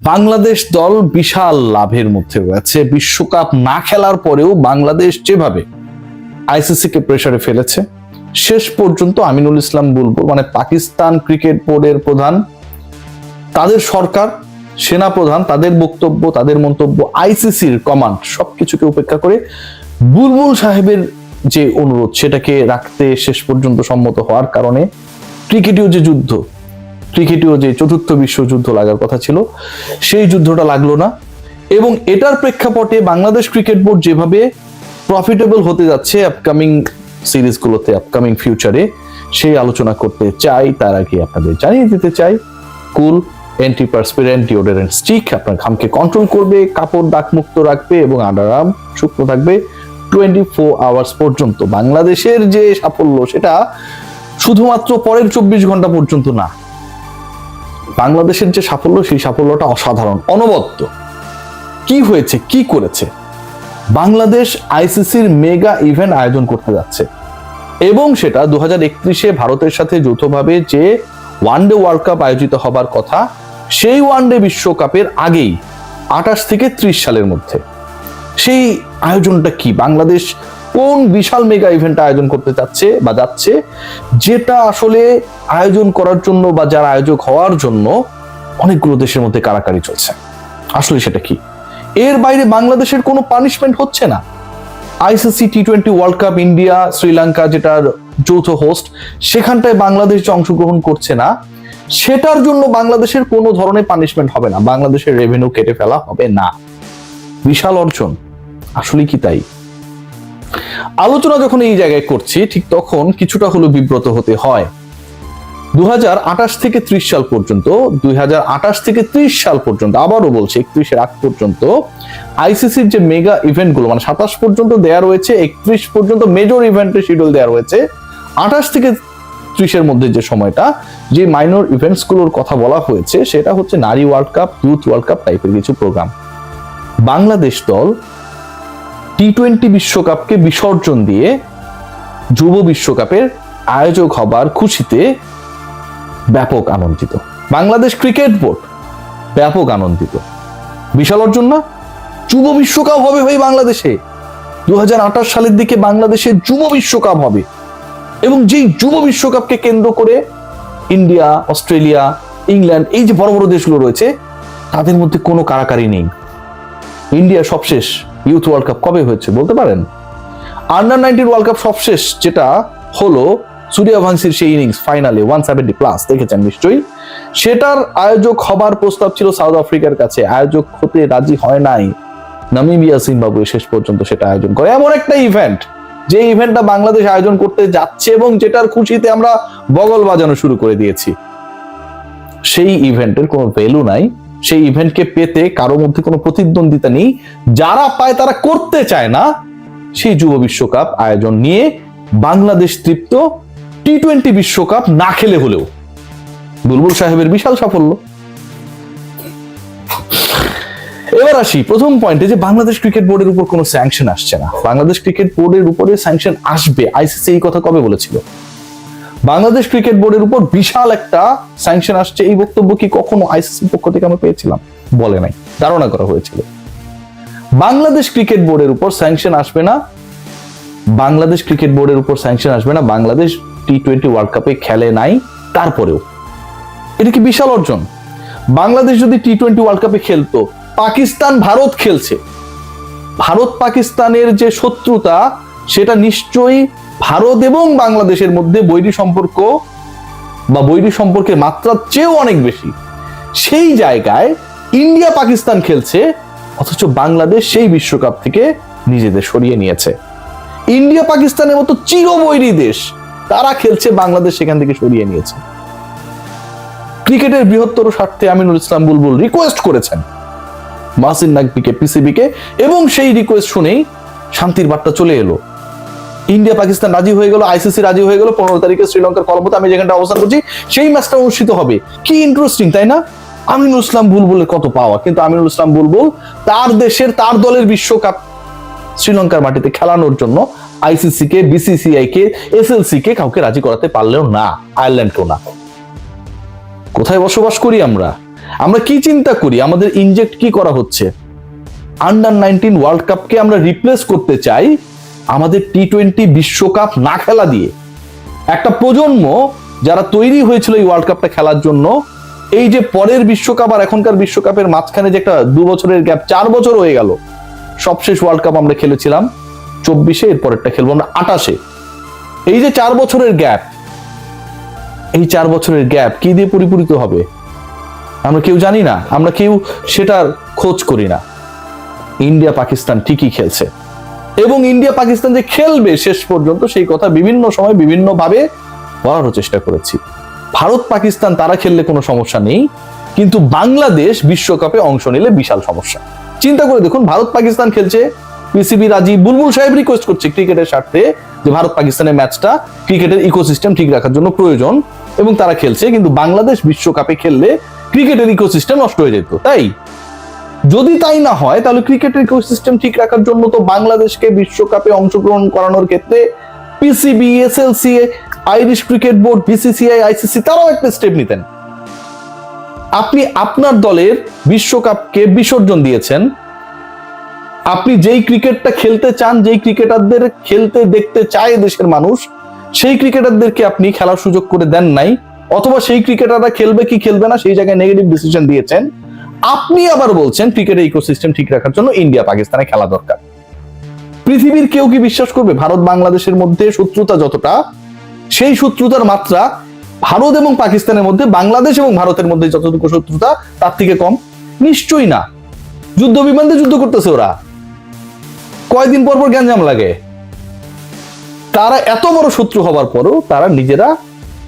বাংলাদেশ দল বিশাল লাভের মধ্যে রয়েছে। বিশ্বকাপ না খেলার পরেও বাংলাদেশ যেভাবে আইসিসি কে প্রেসারে ফেলেছে, শেষ পর্যন্ত আমিনুল ইসলাম বুলবুল মানে পাকিস্তান ক্রিকেট বোর্ডের প্রধান, তাদের সরকার, সেনা প্রধান, তাদের বক্তব্য, তাদের মন্তব্য, আইসিসির কমান্ড সবকিছুকে উপেক্ষা করে বুলবুল সাহেবের যে অনুরোধ সেটাকে রাখতে শেষ পর্যন্ত সম্মত হওয়ার কারণে ক্রিকেটীয় যে যুদ্ধ, ক্রিকেটীয় যে চতুর্থ বিশ্বযুদ্ধ লাগার কথা ছিল সেই যুদ্ধটা লাগলো না। এবং এটার প্রেক্ষাপটে বাংলাদেশ ক্রিকেট বোর্ড যেভাবে প্রফিটেবল হতে যাচ্ছে আপকামিং সিরিজগুলোতে, আপকামিং ফিউচারে, সেই আলোচনা করতে চাই। তার আগে আপনাদের জানিয়ে দিতে চাই, কুল অ্যান্টিপারস্পিরেন্ট ডিওডোরেন্ট স্টিক আপনার ঘামকে কন্ট্রোল করবে, কাপড় দাগ মুক্ত রাখবে এবং আন্ডারআর্ম শুকনো থাকবে 24 আওয়ার্স পর্যন্ত। বাংলাদেশের যে সাফল্য সেটা শুধুমাত্র পরের 24 ঘন্টা পর্যন্ত না, বাংলাদেশের যে সাফল্য সেই সাফল্যটা অসাধারণ, অনবদ্য। কি হয়েছে, কি করেছে? বাংলাদেশ আইসিসির মেগা ইভেন্ট আয়োজন করতে যাচ্ছে এবং সেটা 2031-এ ভারতের সাথে যৌথভাবে যে ওয়ানডে ওয়ার্ল্ড কাপ আয়োজিত হবার কথা, সেই ওয়ানডে বিশ্বকাপের আগেই 28 থেকে 30 সালের মধ্যে। সেই আয়োজনটা কি? বাংলাদেশ কোন বিশাল মেগা ইভেন্ট আয়োজন করতে চাচ্ছে বা যাচ্ছে, যেটা আসলে আয়োজন করার জন্য বা যারা আয়োজক হওয়ার জন্য অনেকগুলো দেশের মধ্যে কারাকারি চলছে। আসলে সেটা কি? এর বাইরে বাংলাদেশের কোনো পানিশমেন্ট হচ্ছে না। আইসিসি টি-20 ওয়ার্ল্ড কাপ ইন্ডিয়া শ্রীলঙ্কা যেটার যৌথ হোস্ট, সেখানটায় বাংলাদেশ যে অংশগ্রহণ করছে না, সেটার জন্য বাংলাদেশের কোনো ধরনের পানিশমেন্ট হবে না, বাংলাদেশের রেভিনিউ কেটে ফেলা হবে না। বিশাল অর্জন, আসলে কি তাই? আলোচনা যখন এই জায়গায় করছি, ঠিক তখন কিছুটা হলো বিব্রত হতে হয়। 2028 থেকে 30 সাল পর্যন্ত, 2028 থেকে 30 সাল পর্যন্ত, আবারও বলছি 31-এর আগ পর্যন্ত আইসিসির যে মেগা ইভেন্ট গুলো, মানে 27 পর্যন্ত দেয়া রয়েছে, 31 পর্যন্ত মেজর ইভেন্টের শিডিউল দেওয়া রয়েছে, 28 থেকে 30-এর মধ্যে যে সময়টা, যে মাইনর ইভেন্টস গুলোর কথা বলা হয়েছে, সেটা হচ্ছে নারী world cup, youth world cup টাইপের কিছু প্রোগ্রাম। বাংলাদেশ দল টি-20 বিশ্বকাপকে বিসর্জন দিয়ে যুব বিশ্বকাপের আয়োজক হবার খুশিতে ব্যাপক আনন্দিত। বাংলাদেশ ক্রিকেট বোর্ড ব্যাপক আনন্দিত। বিশাল অর্জন না? যুব বিশ্বকাপ হবে ভাই বাংলাদেশে। 2028 সালের দিকে বাংলাদেশে যুব বিশ্বকাপ হবে এবং যেই যুব বিশ্বকাপকে কেন্দ্র করে ইন্ডিয়া, অস্ট্রেলিয়া, ইংল্যান্ড, এই যে বড় বড় দেশগুলো রয়েছে, তাদের মধ্যে কোনো কারাকারি নেই। ইন্ডিয়া সবশেষ ইউথ ওয়ার্ল্ড কাপ কবে হয়েছে বলতে পারেন? আন্ডার 19 ওয়ার্ল্ড কাপ সবশেষ যেটা হলো, সূর্যবংশীর সেই ইনিংস ফাইনালে 170+ দেখেছেন নিশ্চয়ই, সেটার আয়োজক হবার প্রস্তাব ছিল সাউথ আফ্রিকার কাছে, আয়োজক হতে রাজি হয় নাই নামিবিয়া, জিম্বাবুয়ে শেষ পর্যন্ত সেটা আয়োজন করে। এমন একটা ইভেন্ট, যে ইভেন্টটা বাংলাদেশ আয়োজন করতে যাচ্ছে এবং যেটার খুশিতে আমরা বগল বাজানো শুরু করে দিয়েছি, সেই ইভেন্টের কোনো ভ্যালু নাই। সেই ইভেন্টকে পেতে কারো মধ্যে কোনো প্রতিদ্বন্দ্বিতা নেই, যারা পায় তারা করতে চায় না। সেই যুব বিশ্বকাপ আয়োজন নিয়ে বাংলাদেশ তৃপ্ত, টি-20 বিশ্বকাপ না খেলে হলেও। বুলবুল সাহেবের বিশাল সাফল্য। এবার আসি প্রথম পয়েন্টে, যে বাংলাদেশ ক্রিকেট বোর্ডের উপর কোনো স্যাংশন আসছে না। বাংলাদেশ ক্রিকেট বোর্ডের উপরে স্যাংশন আসবে, আইসিসি এই কথা কবে বলেছিল? বাংলাদেশ ক্রিকেট বোর্ডের উপর বিশাল একটা স্যাংশন আসছে, এই বক্তব্য কি কখনো আইসিসির পক্ষ থেকে আমরা পেয়েছিলাম? বলে নাই, ধারণা করা হয়েছিল। বাংলাদেশ ক্রিকেট বোর্ডের উপর স্যাংশন আসবে না, বাংলাদেশ ক্রিকেট বোর্ডের উপর স্যাংশন আসবে না। বাংলাদেশ টি-20 ওয়ার্ল্ড কাপে খেলে নাই, তারপরেও এটা কি বিশাল অর্জন? বাংলাদেশ যদি টি-20 ওয়ার্ল্ড কাপে খেলতো, পাকিস্তান ভারত খেলছে, ভারত পাকিস্তানের যে শত্রুতা, সেটা নিশ্চয়ই ভারত এবং বাংলাদেশের মধ্যে বৈরী সম্পর্ক বা বৈরী সম্পর্কের মাত্রার চেয়েও অনেক বেশি। সেই জায়গায় ইন্ডিয়া পাকিস্তান খেলছে, অথচ বাংলাদেশ সেই বিশ্বকাপ থেকে নিজেদের সরিয়ে নিয়েছে। ইন্ডিয়া পাকিস্তানের মতো চিরবৈরী দেশ, তারা খেলছে, বাংলাদেশ সেখান থেকে সরিয়ে নিয়েছে। ক্রিকেটের বৃহত্তর স্বার্থে আমিনুল ইসলাম বুলবুল রিকোয়েস্ট করেছেন মাহসিন নাকভিকে, পিসিবিকে, এবং সেই রিকোয়েস্ট শুনেই শান্তির বার্তা চলে এলো। ইন্ডিয়া পাকিস্তান রাজি হয়ে গেল, আইসিসি রাজি হয়ে গেল, 15 তারিখে শ্রীলঙ্কার কলম্বোতে, আমি যেখানটা অবস্থান করছি, সেই ম্যাচটা অনুষ্ঠিত হবে। কি ইন্টারেস্টিং, তাই না? আমিনুল ইসলাম বুলবুলের কত পাওয়া, কিন্তু আমিনুল ইসলাম বুলবুল তার দেশের, তার দলের বিশ্বকাপ শ্রীলঙ্কার মাটিতে খেলানোর জন্য আইসিসি কে, বিসিসিআই কে, এসএলসি কে কাউকে রাজি করাতে পারলেও না, আয়ারল্যান্ডকেও না। কোথায় বসবাস করি আমরা? আমরা কি চিন্তা করি, আমাদের ইনজেক্ট কি করা হচ্ছে? আন্ডার-19 ওয়ার্ল্ড কাপকে আমরা রিপ্লেস করতে চাই আমাদের টি-20 বিশ্বকাপ না খেলা দিয়ে। একটা প্রজন্ম যারা তৈরি হয়েছিল এই ওয়ার্ল্ড কাপটা খেলার জন্য, এই যে পরের বিশ্বকাপ আর এখনকার বিশ্বকাপের মাঝখানে যে একটা 2 বছরের গ্যাপ, 4 বছর হয়ে গেল। সবশেষ ওয়ার্ল্ড কাপ আমরা খেলেছিলাম 24-এ, এরপরেরটা খেলবো আমরা 28-এ। এই যে 4 বছরের গ্যাপ, এই 4 বছরের গ্যাপ কি দিয়ে পরিপূরিত হবে আমরা কেউ জানি না, আমরা কেউ সেটার খোঁজ করি না। ইন্ডিয়া পাকিস্তান ঠিকই খেলছে, এবং ইন্ডিয়া পাকিস্তান যে খেলবে শেষ পর্যন্ত সেই কথা বিভিন্ন সময় বিভিন্ন ভাবে বলারও চেষ্টা করেছি। ভারত পাকিস্তান তারা খেললে কোনো সমস্যা নেই, কিন্তু বাংলাদেশ বিশ্বকাপে অংশ নিলে বিশাল সমস্যা। চিন্তা করে দেখুন, ভারত পাকিস্তান খেলছে, পিসিবি রাজি, বুলবুল সাহেব রিকোয়েস্ট করছে ক্রিকেটের স্বার্থে যে ভারত পাকিস্তানের ম্যাচটা ক্রিকেটের ইকোসিস্টেম ঠিক রাখার জন্য প্রয়োজন, এবং তারা খেলছে। কিন্তু বাংলাদেশ বিশ্বকাপে খেললে ক্রিকেটের ইকোসিস্টেম নষ্ট হয়ে যেত। তাই যদি তাই না হয়, তাহলে ক্রিকেটের ইকোসিস্টেম ঠিক রাখার জন্য তো বাংলাদেশকে বিশ্বকাপে অংশগ্রহণ করানোর ক্ষেত্রে PCB, SLC, Irish cricket board, BCCI, ICC তারাও একটা স্টেপ নিতেন। আপনি আপনার দলের বিশ্বকাপকে বিসর্জন দিয়েছেন। আপনি যেই ক্রিকেটটা খেলতে চান, যেই ক্রিকেটারদের খেলতে দেখতে চায় দেশের মানুষ, সেই ক্রিকেটারদেরকে আপনি খেলার সুযোগ করে দেন নাই, অথবা সেই ক্রিকেটাররা খেলবে কি খেলবে না সেই জায়গায় নেগেটিভ ডিসিশন দিয়েছেন। আপনি আবার বলছেন ক্রিকেটের ইকোসিস্টেম ঠিক রাখার জন্য ইন্ডিয়া পাকিস্তানে খেলা দরকার। পৃথিবীর কেউ কি বিশ্বাস করবে ভারত বাংলাদেশের মধ্যে শত্রুতা যতটা, সেই শত্রুতার মাত্রা ভারত এবং পাকিস্তানের মধ্যে, বাংলাদেশ এবং ভারতের মধ্যে যতটুকু শত্রুতা তার থেকে কম? নিশ্চয়ই না। যুদ্ধ বিমান দিয়ে যুদ্ধ করতেছে ওরা, কয়দিন পর পর গ্যাঞ্জাম লাগে। তারা এত বড় শত্রু হবার পরও তারা নিজেরা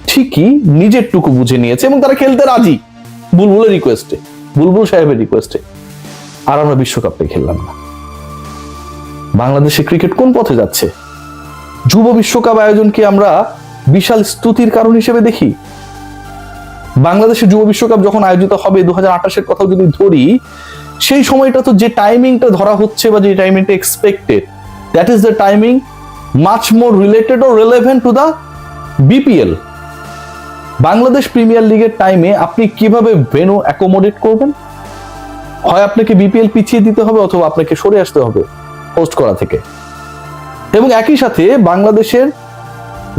ঠিকই নিজের টুকু বুঝে নিয়েছে, এবং তারা খেলতে রাজি বুলবুলের রিকোয়েস্টে, বুলবুল সাহেবের রিকোয়েস্টে। আর আমরা বিশ্বকাপে খেললাম না। বাংলাদেশে ক্রিকেট কোন পথে যাচ্ছে? যুব বিশ্বকাপ আয়োজনকে আমরা বিশাল স্তুতির কারণ হিসেবে দেখি। বাংলাদেশে যুব বিশ্বকাপ যখন আয়োজিত হবে 2028-এর কথা যদি ধরি, সেই সময়টা তো যে টাইমিংটা ধরা হচ্ছে বা যে টাইমিংটা expected, that is the timing much more related or relevant to the BPL. Bangladesh premier লিগের টাইমে আপনি কিভাবে ভেন্যু অ্যাকোমোডেট করবেন? হয় আপনাকে বিপিএল পিছিয়ে দিতে হবে, অথবা আপনাকে সরে আসতে হবে হোস্ট করা থেকে। এবং একই সাথে বাংলাদেশের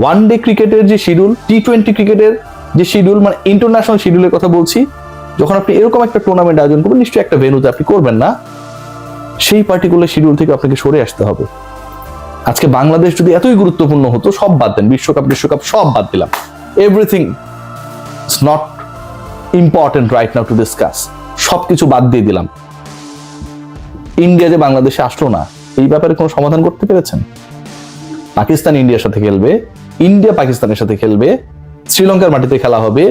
ওয়ানডে ক্রিকেটের যে শিডিউল, টি-20 ক্রিকেটের যে শিডিউল, মানে ইন্টারন্যাশনাল শিডিউলের কথা বলছি, যখন আপনি এরকম একটা টুর্নামেন্ট আয়োজন করবেন, নিশ্চয়ই একটা ভেন্যুতে আপনি করবেন না, সেই পার্টিকুলার শিডিউল থেকে আপনাকে সরে আসতে হবে। আজকে বাংলাদেশ যদি এতই গুরুত্বপূর্ণ হতো, সব বাদ দেন, বিশ্বকাপ সব বাদ দিলাম, everything is not important right now to discuss, সবকিছু বাদ দিয়ে দিলাম, ইন্ডিয়া যে বাংলাদেশে আসলো না, এই ব্যাপারে কোনো সমাধান করতে পেরেছেন? পাকিস্তান ইন্ডিয়ার সাথে খেলবে, ইন্ডিয়া পাকিস্তানের সাথে খেলবে, শ্রীলঙ্কার মাটিতে খেলা হবে।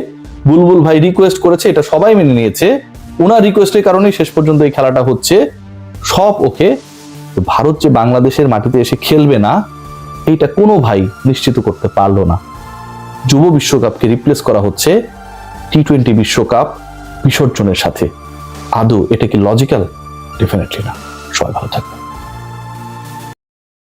বুলবুল ভাই রিকোয়েস্ট করেছে, এটা সবাই মেনে নিয়েছে, ওনার রিকোয়েস্টের কারণেই শেষ পর্যন্ত এই খেলাটা হচ্ছে, সব ওকে। ভারত যে বাংলাদেশের মাটিতে এসে খেলবে না, এইটা কোনো ভাই নিশ্চিত করতে পারলো না। যুব বিশ্বকাপকে রিপ্লেস করা হচ্ছে টি-20 বিশ্বকাপ বিসর্জনের সাথে। আদৌ এটা কি লজিক্যাল? ডেফিনেটলি না। সবাই ভালো থাকবে।